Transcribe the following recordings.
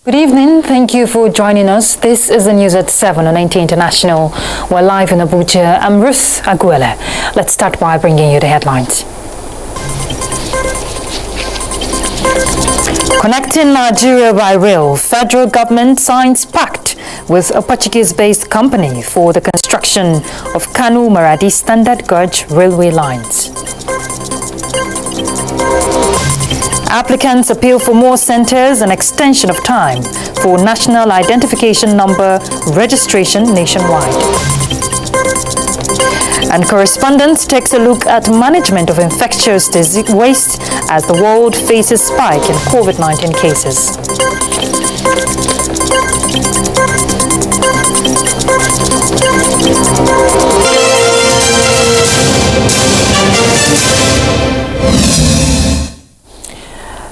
Good evening. Thank you for joining us. This is the news at 7 on NTA International. We're live in Abuja. I'm Ruth, Aguele. Let's start by bringing you the headlines. Connecting Nigeria by rail, federal government signs pact with a Portuguese-based company for the construction of Kano-Maradi standard gauge railway lines. Applicants appeal for more centers and extension of time for national identification number registration nationwide. And correspondence takes a look at management of infectious disease waste as the world faces spike in COVID-19 cases.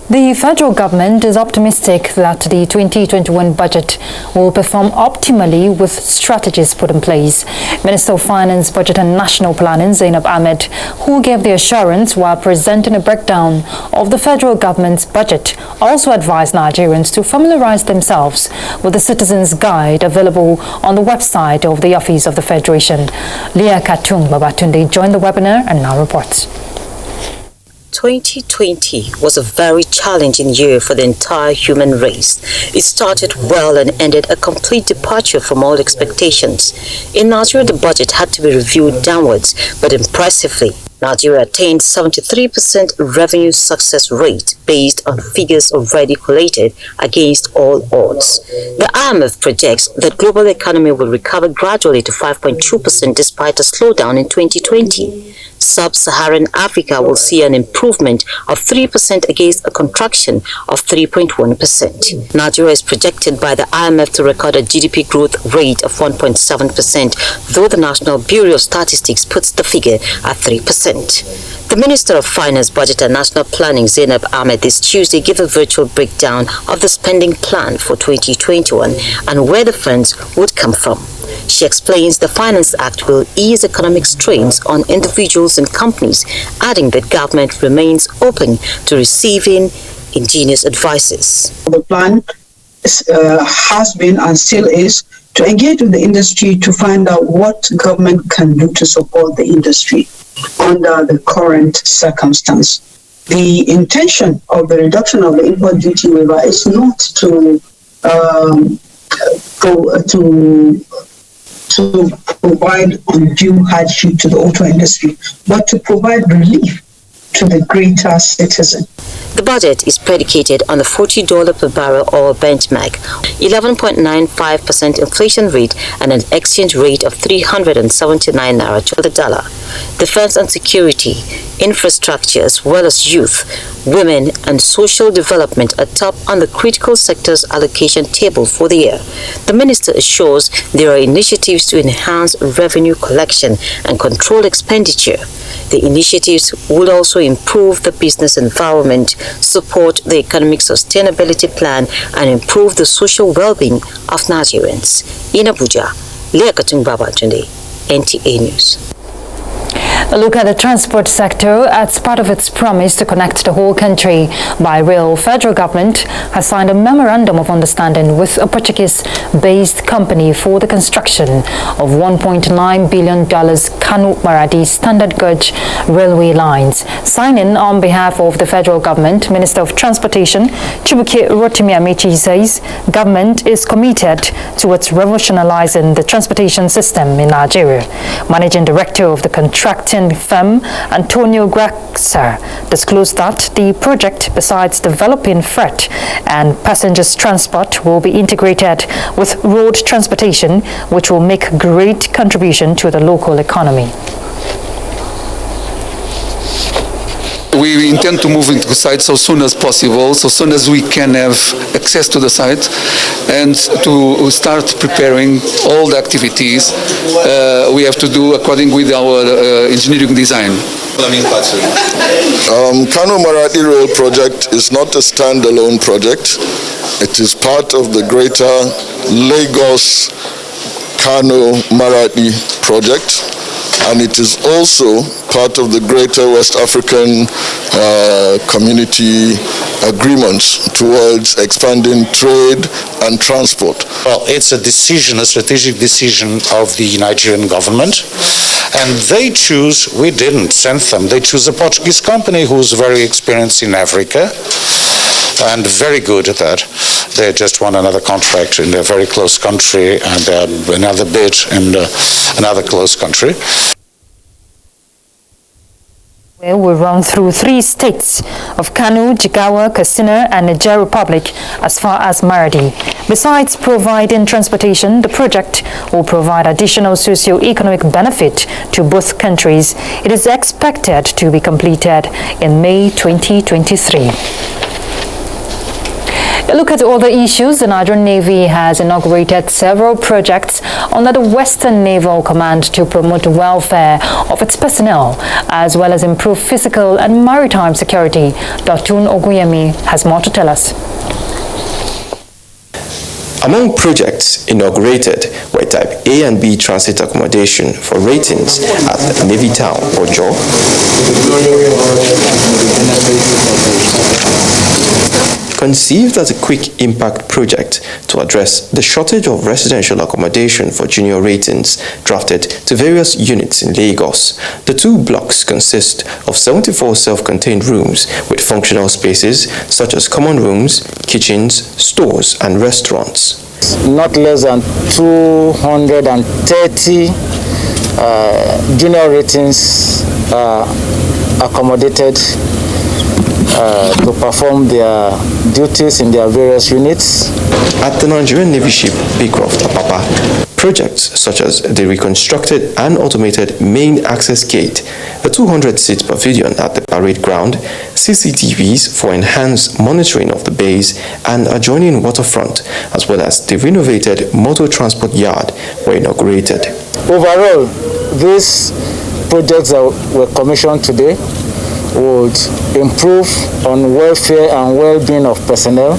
The federal government is optimistic that the 2021 budget will perform optimally with strategies put in place. Minister of Finance, Budget and National Planning, Zainab Ahmed, who gave the assurance while presenting a breakdown of the federal government's budget, also advised Nigerians to familiarize themselves with the Citizens Guide available on the website of the Office of the Federation. Leah Katung Babatunde joined the webinar and now reports. 2020 was a very challenging year for the entire human race. It started well and ended a complete departure from all expectations. In Nigeria, the budget had to be reviewed downwards, but impressively, Nigeria attained 73% revenue success rate based on figures already collated against all odds. The IMF projects that global economy will recover gradually to 5.2% despite a slowdown in 2020. Sub-Saharan Africa will see an improvement of 3% against a contraction of 3.1%. Nigeria is projected by the IMF to record a GDP growth rate of 1.7%, though the National Bureau of Statistics puts the figure at 3%. The Minister of Finance, Budget and National Planning, Zainab Ahmed, this Tuesday gave a virtual breakdown of the spending plan for 2021 and where the funds would come from. She explains the Finance Act will ease economic strains on individuals and companies, adding that government remains open to receiving ingenious advices. The plan has been and still is to engage with the industry to find out what government can do to support the industry under the current circumstance. The intention of the reduction of the import duty waiver is not to provide undue hardship to the auto industry, but to provide relief to the greater citizen. The budget is predicated on the $40 per barrel oil benchmark, 11.95% inflation rate, and an exchange rate of 379 naira to the dollar. Defense and security, infrastructure, as well as youth, women, and social development are top on the critical sectors allocation table for the year. The minister assures there are initiatives to enhance revenue collection and control expenditure. The initiatives will also improve the business environment, support the economic sustainability plan, and improve the social well-being of Nigerians. In Abuja, Leah Katung Babatunde, NTA News. A look at the transport sector. As part of its promise to connect the whole country by rail, federal government has signed a memorandum of understanding with a Portuguese-based company for the construction of $1.9 billion Kano-Maradi standard gauge railway lines. Signing on behalf of the federal government, Minister of Transportation Chibuike Rotimi Amechi says government is committed towards revolutionizing the transportation system in Nigeria. Managing Director of the contracting firm, Antonio Graxa, disclosed that the project, besides developing freight and passengers transport, will be integrated with road transportation, which will make great contribution to the local economy. We intend to move into the site so soon as possible, so soon as we can have access to the site, and to start preparing all the activities we have to do according with our engineering design. Kano-Maradi Rail project is not a standalone project. It is part of the greater Lagos Kano-Maradi project. and it is also part of the Greater West African Community agreements towards expanding trade and transport. Well, it's a decision, a strategic decision of the Nigerian government, and they choose, we didn't send them, they choose a Portuguese company who's very experienced in Africa and very good at that. They just won another contract in a very close country and another bid in another close country. Will run through 3 states of Kano, Jigawa, Katsina and Niger Republic as far as Maradi. Besides providing transportation, the project will provide additional socio-economic benefit to both countries. It is expected to be completed in May 2023. A look at other issues. The Nigerian Navy has inaugurated several projects under the Western Naval Command to promote welfare of its personnel, as well as improve physical and maritime security. Dotun Oguyemi has more to tell us. Among projects inaugurated were Type A and B transit accommodation for ratings at Navy Town, Ojo, conceived as a quick impact project to address the shortage of residential accommodation for junior ratings drafted to various units in Lagos. The 2 blocks consist of 74 self-contained rooms with functional spaces such as common rooms, kitchens, stores and restaurants. Not less than 230 junior ratings accommodated to perform their duties in their various units. At the Nigerian Navy ship Beecroft Apapa, projects such as the reconstructed and automated main access gate, a 200-seat pavilion at the parade ground, CCTVs for enhanced monitoring of the base and adjoining waterfront, as well as the renovated motor transport yard were inaugurated. Overall, these projects that were commissioned today would improve on welfare and well-being of personnel,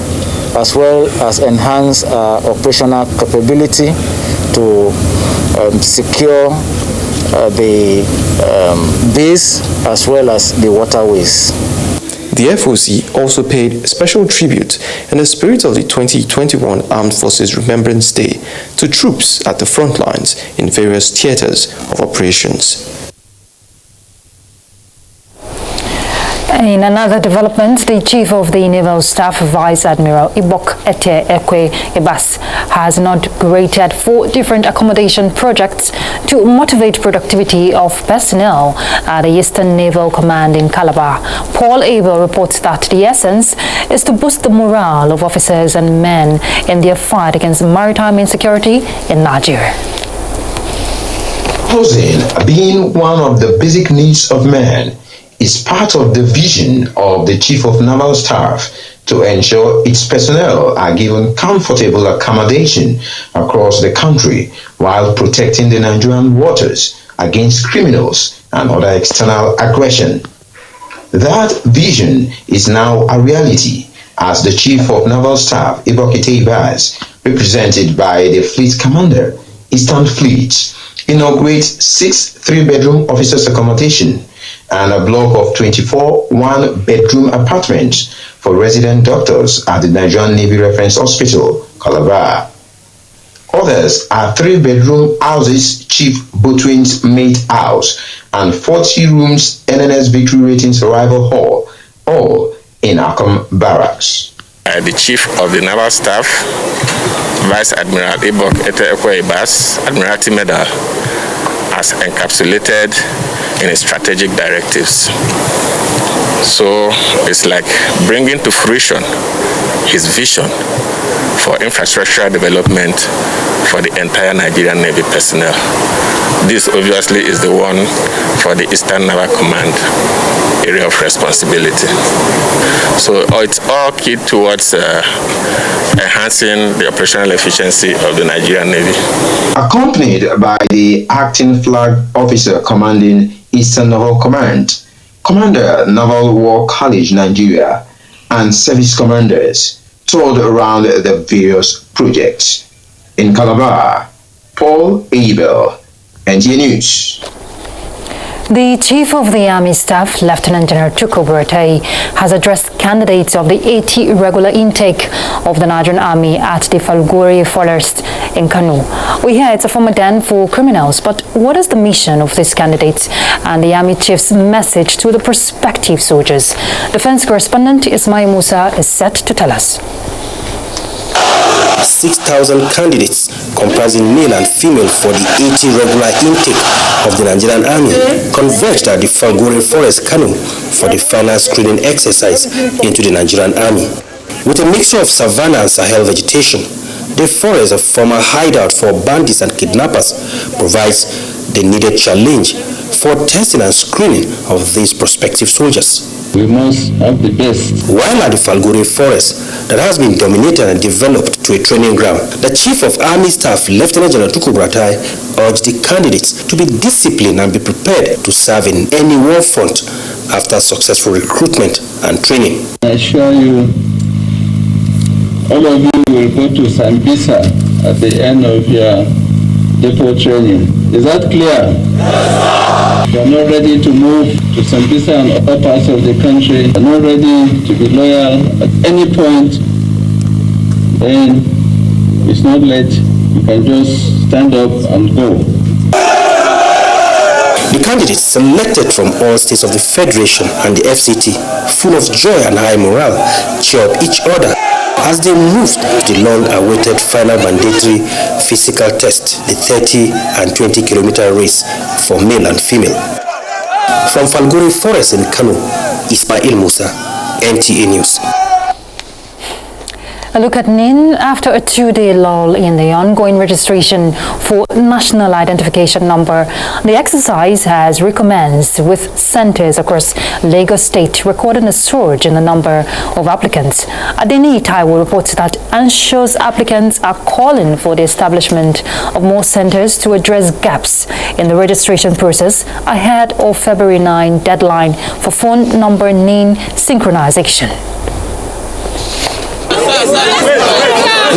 as well as enhance operational capability to secure the base as well as the waterways. The FOC also paid special tribute in the spirit of the 2021 Armed Forces Remembrance Day to troops at the front lines in various theaters of operations. In another development, the Chief of the Naval Staff, Vice Admiral Ete Ekwe Ibas, has inaugurated 4 different accommodation projects to motivate productivity of personnel at the Eastern Naval Command in Calabar. Paul Abel reports that the essence is to boost the morale of officers and men in their fight against maritime insecurity in Nigeria. Housing being one of the basic needs of men is part of the vision of the Chief of Naval Staff to ensure its personnel are given comfortable accommodation across the country while protecting the Nigerian waters against criminals and other external aggression. That vision is now a reality as the Chief of Naval Staff, Ibokete Ibas, represented by the Fleet Commander, Eastern Fleet, inaugurates 6 3-bedroom officers' accommodation and a block of 24 1-bedroom apartments for resident doctors at the Nigerian Navy Reference Hospital, Calabar. Others are 3-bedroom houses, Chief Boatwin's Mate House, and 40 rooms NNS Victory Ratings Arrival Hall, all in Akom Barracks. The Chief of the Naval Staff, Vice Admiral Ete Ekwe Ibas, Admiralty Medal, has encapsulated in his strategic directives. So it's like bringing to fruition his vision for infrastructural development for the entire Nigerian Navy personnel. This obviously is the one for the Eastern Naval Command area of responsibility. So it's all key towards enhancing the operational efficiency of the Nigerian Navy. Accompanied by the acting flag officer commanding Eastern Naval Command, Commander Naval War College Nigeria, and service commanders toured around the various projects. In Calabar, Paul Abel, NTA News. The Chief of the Army Staff, Lieutenant General Aguele, has addressed candidates of the 80 regular intake of the Nigerian Army at the Falgore Forest in Kano. We hear it's a former den for criminals, but what is the mission of these candidates and the Army Chief's message to the prospective soldiers? Defense correspondent Ismail Musa is set to tell us. 6,000 candidates comprising male and female for the 80 regular intake of the Nigerian Army converged at the Falgore Forest, Kano, for the final screening exercise into the Nigerian Army. With a mixture of savanna and Sahel vegetation, the forest, a former hideout for bandits and kidnappers, provides the needed challenge for testing and screening of these prospective soldiers. We must have the best. While at the Falgore Forest, that has been dominated and developed to a training ground, the Chief of Army Staff, Lieutenant General Aguele, urged the candidates to be disciplined and be prepared to serve in any war front after successful recruitment and training. I assure you, all of you will go to Sambisa at the end of your depot training. Is that clear? Yes, you are not ready to move to Sambisa and other parts of the country. You are not ready to be loyal at any point. Then it's not late. You can just stand up and go. The candidates selected from all states of the Federation and the FCT, full of joy and high morale, cheer up each other as they moved to the long-awaited final mandatory physical test, the 30 and 20-kilometer race for male and female. From Falgore Forest in Kano, Ismail Musa, NTA News. A look at NIN after a 2-day lull in the ongoing registration for National Identification Number. The exercise has recommenced with centers across Lagos State recording a surge in the number of applicants. Adeni Taiwo reports that anxious applicants are calling for the establishment of more centers to address gaps in the registration process ahead of February 9 deadline for phone number NIN synchronization.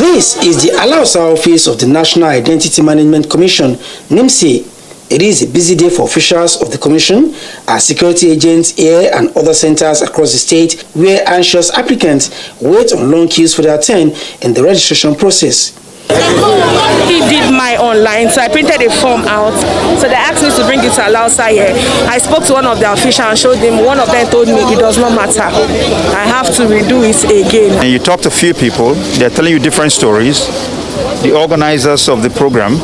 This is the Alausa office of the National Identity Management Commission, NIMC. It is a busy day for officials of the commission as security agents here and other centers across the state where anxious applicants wait on long queues for their turn in the registration process. He did my online, so I printed a form out. So they asked me to bring it to Alausa here. I spoke to one of the officials and showed them. One of them told me it does not matter. I have to redo it again. And you talk to a few people, they're telling you different stories. The organizers of the program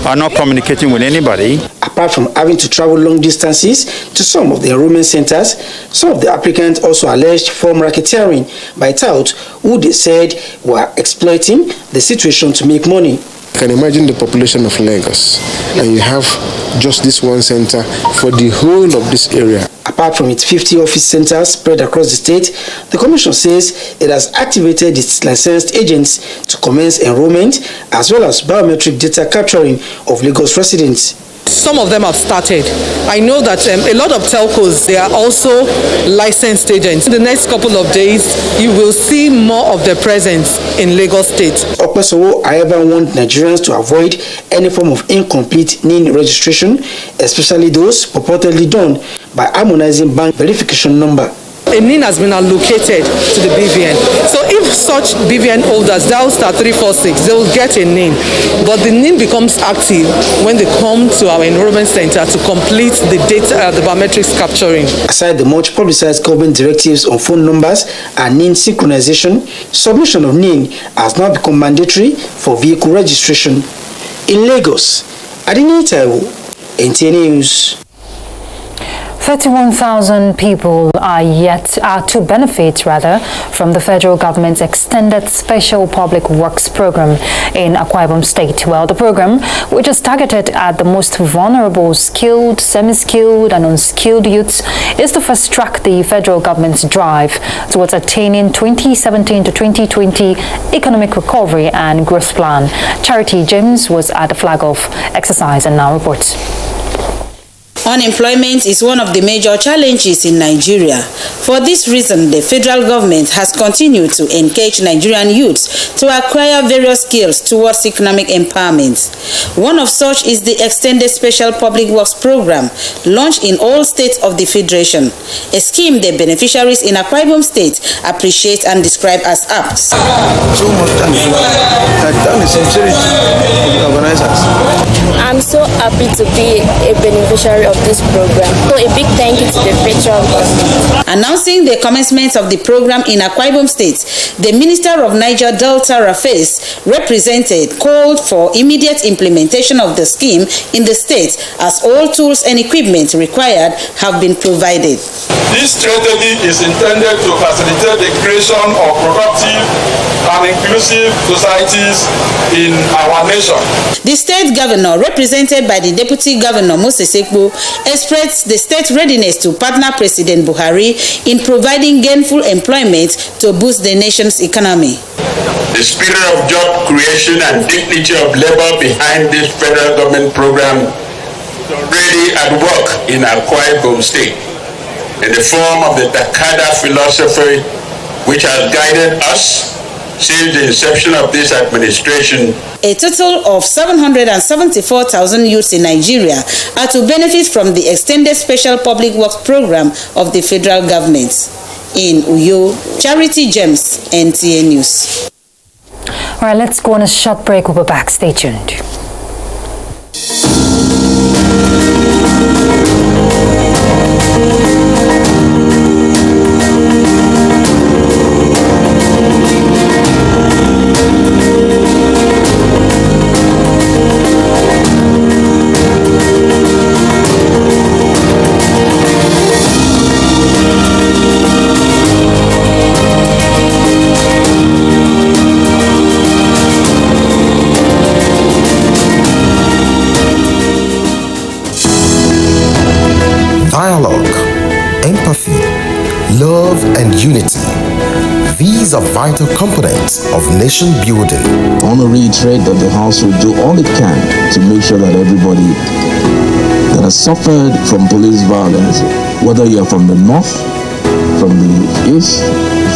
are not communicating with anybody. Apart from having to travel long distances to some of the enrollment centers, some of the applicants also alleged form racketeering by touts who they said were exploiting the situation to make money. You can imagine the population of Lagos, and you have just this one center for the whole of this area. Apart from its 50 office centers spread across the state, the Commission says it has activated its licensed agents to commence enrollment as well as biometric data capturing of Lagos residents. Some of them have started. I know that a lot of telcos, they are also licensed agents. In the next couple of days, you will see more of their presence in Lagos State. Opeso, however, want Nigerians to avoid any form of incomplete NIN registration, especially those purportedly done by harmonizing bank verification number. A NIN has been allocated to the BVN. So if such BVN holders dial *346, they will get a NIN. But the NIN becomes active when they come to our enrollment center to complete the data, the biometrics capturing. Aside the much publicized government directives on phone numbers and NIN synchronization, submission of NIN has now become mandatory for vehicle registration. In Lagos, Adeni Taiwo, NTA News. 31,000 people are to benefit from the federal government's extended special public works program in Akwa Ibom State. Well, the program, which is targeted at the most vulnerable skilled, semi-skilled and unskilled youths, is to fast-track the federal government's drive towards attaining 2017 to 2020 economic recovery and growth plan. Charity James was at the flag-off exercise and now reports. Unemployment is one of the major challenges in Nigeria. For this reason, the federal government has continued to engage Nigerian youths to acquire various skills towards economic empowerment. One of such is the Extended Special Public Works Program, launched in all states of the Federation, a scheme the beneficiaries in Akwa Ibom State appreciate and describe as apt. So much thanks the sincerity of the organizers. I'm so happy to be a beneficiary of this program. So a big thank you to the federal government. Announcing the commencement of the program in Akwa Ibom State, the Minister of Niger Delta Rafes represented called for immediate implementation of the scheme in the state as all tools and equipment required have been provided. This strategy is intended to facilitate the creation of productive and inclusive societies in our nation. The state governor, represented by the Deputy Governor Moses Ekpo, expressed the state readiness to partner President Buhari in providing gainful employment to boost the nation's economy. The spirit of job creation and dignity of labor behind this federal government program is already at work in Akwa Ibom State in the form of the Takada philosophy which has guided us since the inception of this administration. A total of 774,000 youths in Nigeria are to benefit from the Extended Special Public Works Program of the federal government. In Uyo, Charity James, NTA News. All right, let's go on a short break. We'll be back. Stay tuned. Dialogue, empathy, love, and unity. These are vital components of nation building. I want to reiterate that the House will do all it can to make sure that everybody that has suffered from police violence, whether you are from the north, from the east,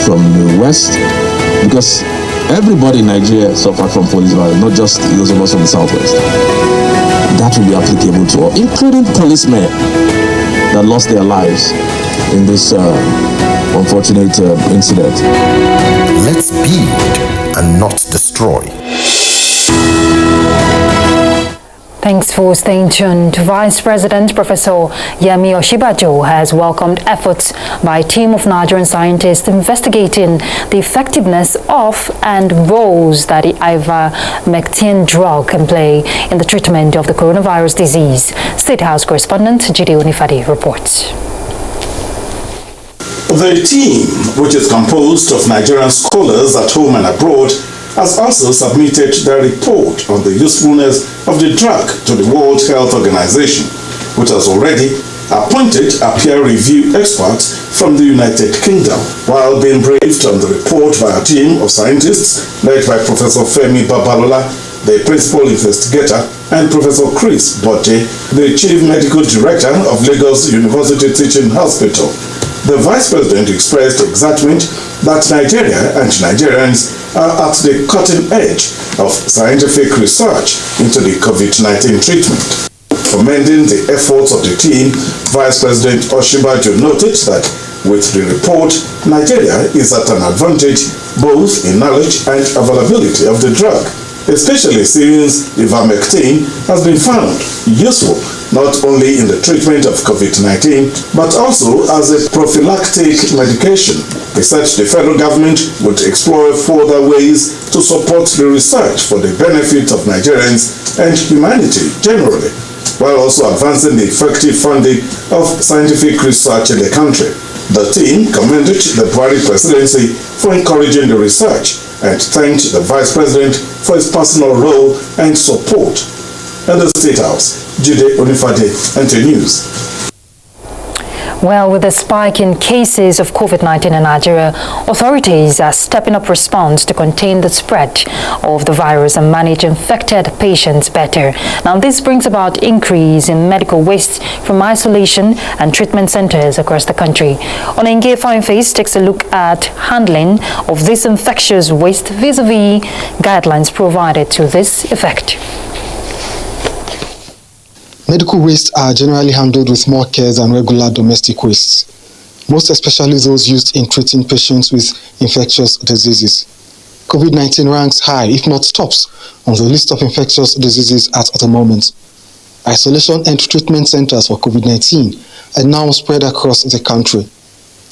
from the west, because everybody in Nigeria suffered from police violence, not just those of us from the southwest. That will be applicable to all, including policemen that lost their lives in this unfortunate incident. Let's build and not destroy. Thanks for staying tuned. Vice President Professor Yemi Osinbajo has welcomed efforts by a team of Nigerian scientists investigating the effectiveness of and roles that the ivermectin drug can play in the treatment of the coronavirus disease. State House correspondent Jide Onifade reports. The team, which is composed of Nigerian scholars at home and abroad, has also submitted their report on the usefulness of the drug to the World Health Organization, which has already appointed a peer review expert from the United Kingdom. While being briefed on the report by a team of scientists led by Professor Femi Babalola, the principal investigator, and Professor Chris Botte, the chief medical director of Lagos University Teaching Hospital, the Vice President expressed excitement that Nigeria and Nigerians are at the cutting edge of scientific research into the COVID-19 treatment. Commending the efforts of the team, Vice President Osinbajo noted that with the report, Nigeria is at an advantage both in knowledge and availability of the drug, especially since ivermectin has been found useful not only in the treatment of COVID-19, but also as a prophylactic medication. He said the federal government would explore further ways to support the research for the benefit of Nigerians and humanity generally, while also advancing the effective funding of scientific research in the country. The team commended the Buhari presidency for encouraging the research and thanked the Vice President for his personal role and support. At the State House, Jide Onifade, NTA News. Well, with a spike in cases of COVID-19 in Nigeria, authorities are stepping up response to contain the spread of the virus and manage infected patients better. Now, this brings about increase in medical waste from isolation and treatment centers across the country. Onenge Fineface takes a look at handling of this infectious waste vis-a-vis guidelines provided to this effect. Medical wastes are generally handled with more care than regular domestic wastes, most especially those used in treating patients with infectious diseases. COVID-19 ranks high, if not tops, on the list of infectious diseases at the moment. Isolation and treatment centers for COVID-19 are now spread across the country.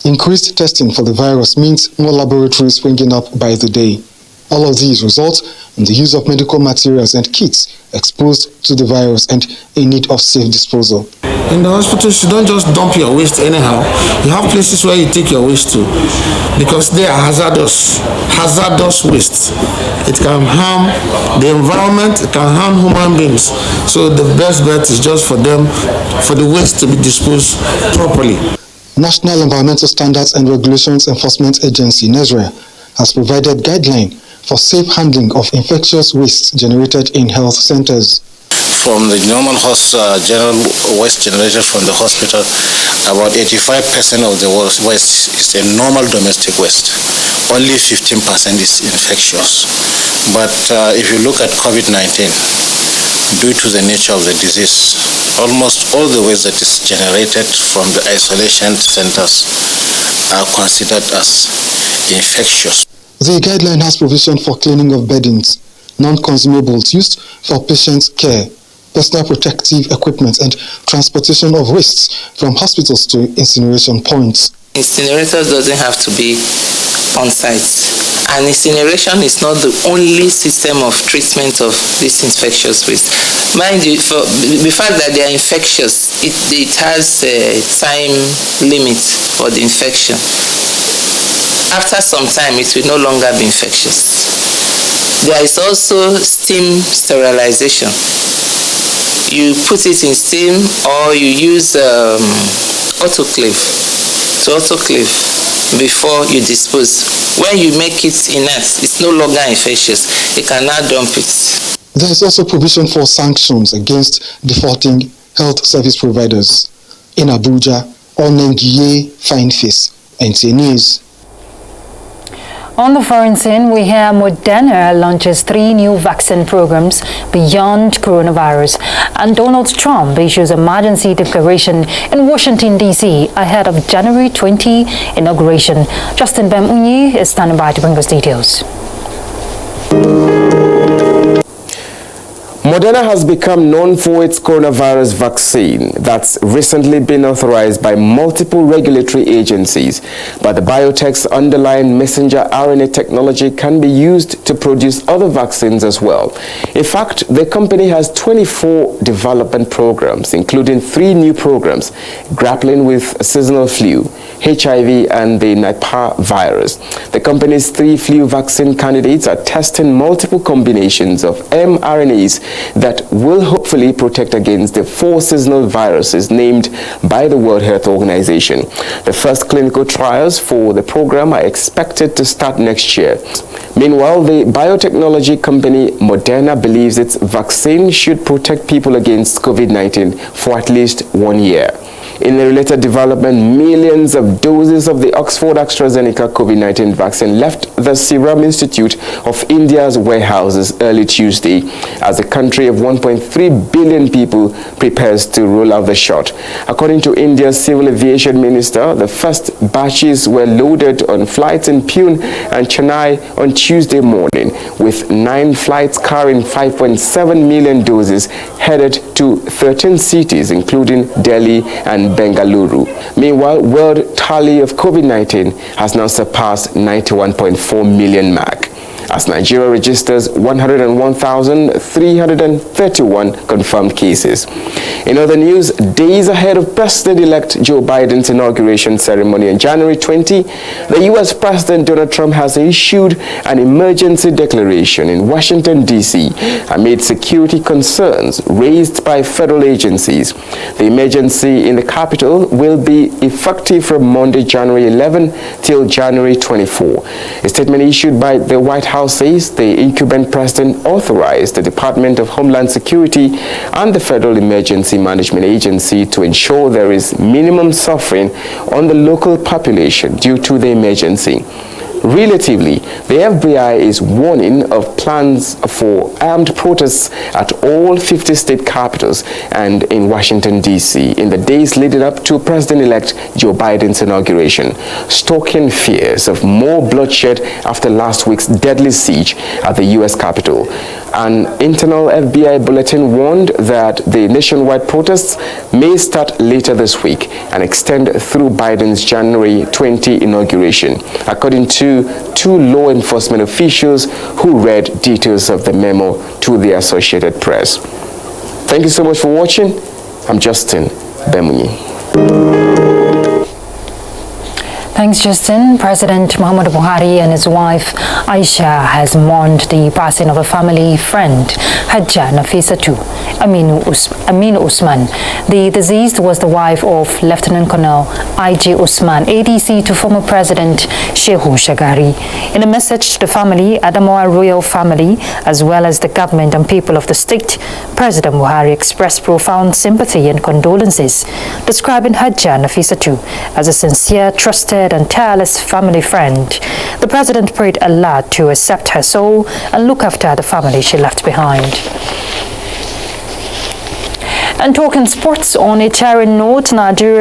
Increased testing for the virus means more laboratories springing up by the day. All of these result in the use of medical materials and kits exposed to the virus and in need of safe disposal. In the hospitals, you don't just dump your waste anyhow. You have places where you take your waste to, because they are hazardous waste. It can harm the environment, it can harm human beings. So the best bet is just for the waste to be disposed properly. National Environmental Standards and Regulations Enforcement Agency, NESRA, has provided guidelines for safe handling of infectious waste generated in health centers. From the normal general waste generated from the hospital, about 85% of the waste is a normal domestic waste. Only 15% is infectious. But if you look at COVID-19, due to the nature of the disease, almost all the waste that is generated from the isolation centers are considered as infectious. The guideline has provision for cleaning of beddings, non-consumables used for patient care, personal protective equipment, and transportation of wastes from hospitals to incineration points. Incinerators doesn't have to be on site. And incineration is not the only system of treatment of this infectious waste. Mind you, for the fact that they are infectious, it has a time limit for the infection. After some time, it will no longer be infectious. There is also steam sterilization. You put it in steam, or you use autoclave to autoclave before you dispose. When you make it inert, it's no longer infectious. You can now dump it. There is also provision for sanctions against defaulting health service providers. In Abuja, Onengiye Fineface, NTA News. On the foreign scene, we hear Moderna launches 3 new vaccine programs beyond coronavirus, and Donald Trump issues emergency declaration in Washington, D.C. ahead of January 20 inauguration. Justin Bemunyi is standing by to bring us details. Moderna has become known for its coronavirus vaccine that's recently been authorized by multiple regulatory agencies. But the biotech's underlying messenger RNA technology can be used to produce other vaccines as well. In fact, the company has 24 development programs, including 3 new programs grappling with seasonal flu, HIV, and the Nipah virus. The company's 3 flu vaccine candidates are testing multiple combinations of mRNAs that will hopefully protect against the 4 seasonal viruses named by the World Health Organization. The first clinical trials for the program are expected to start next year. Meanwhile, the biotechnology company Moderna believes its vaccine should protect people against COVID-19 for at least 1 year. In a related development, millions of doses of the Oxford AstraZeneca COVID-19 vaccine left the Serum Institute of India's warehouses early Tuesday as the country of 1.3 billion people prepares to roll out the shot. According to India's Civil Aviation Minister, the first batches were loaded on flights in Pune and Chennai on Tuesday morning, with 9 flights carrying 5.7 million doses headed to 13 cities, including Delhi and Bengaluru. Meanwhile, world tally of COVID-19 has now surpassed 91.4 million mark. as Nigeria registers 101,331 confirmed cases. In other news, days ahead of President-elect Joe Biden's inauguration ceremony on January 20, the U.S. President Donald Trump has issued an emergency declaration in Washington, D.C. amid security concerns raised by federal agencies. The emergency in the Capitol will be effective from Monday, January 11 till January 24. A statement issued by the White House says the incumbent president authorized the Department of Homeland Security and the Federal Emergency Management Agency to ensure there is minimum suffering on the local population due to the emergency. Relatively, the FBI is warning of plans for armed protests at all 50 state capitals and in Washington, D.C. in the days leading up to President-elect Joe Biden's inauguration, stoking fears of more bloodshed after last week's deadly siege at the U.S. Capitol. An internal FBI bulletin warned that the nationwide protests may start later this week and extend through Biden's January 20 inauguration, according to two law enforcement officials who read details of the memo to the Associated Press. Thank you so much for watching. I'm Justin Bemunyi. Thanks, Justin. President Muhammadu Buhari and his wife Aisha has mourned the passing of a family friend, Hajja Nafisatu Amin Usman. The deceased was the wife of Lieutenant Colonel I.G. Usman, ADC to former President Shehu Shagari. In a message to the family, Adamawa royal family, as well as the government and people of the state, President Buhari expressed profound sympathy and condolences, describing Hajja Nafisatu as a sincere, trusted and tireless family friend. The president prayed Allah to accept her soul and look after the family she left behind. And talking sports on a cheering note, Nigeria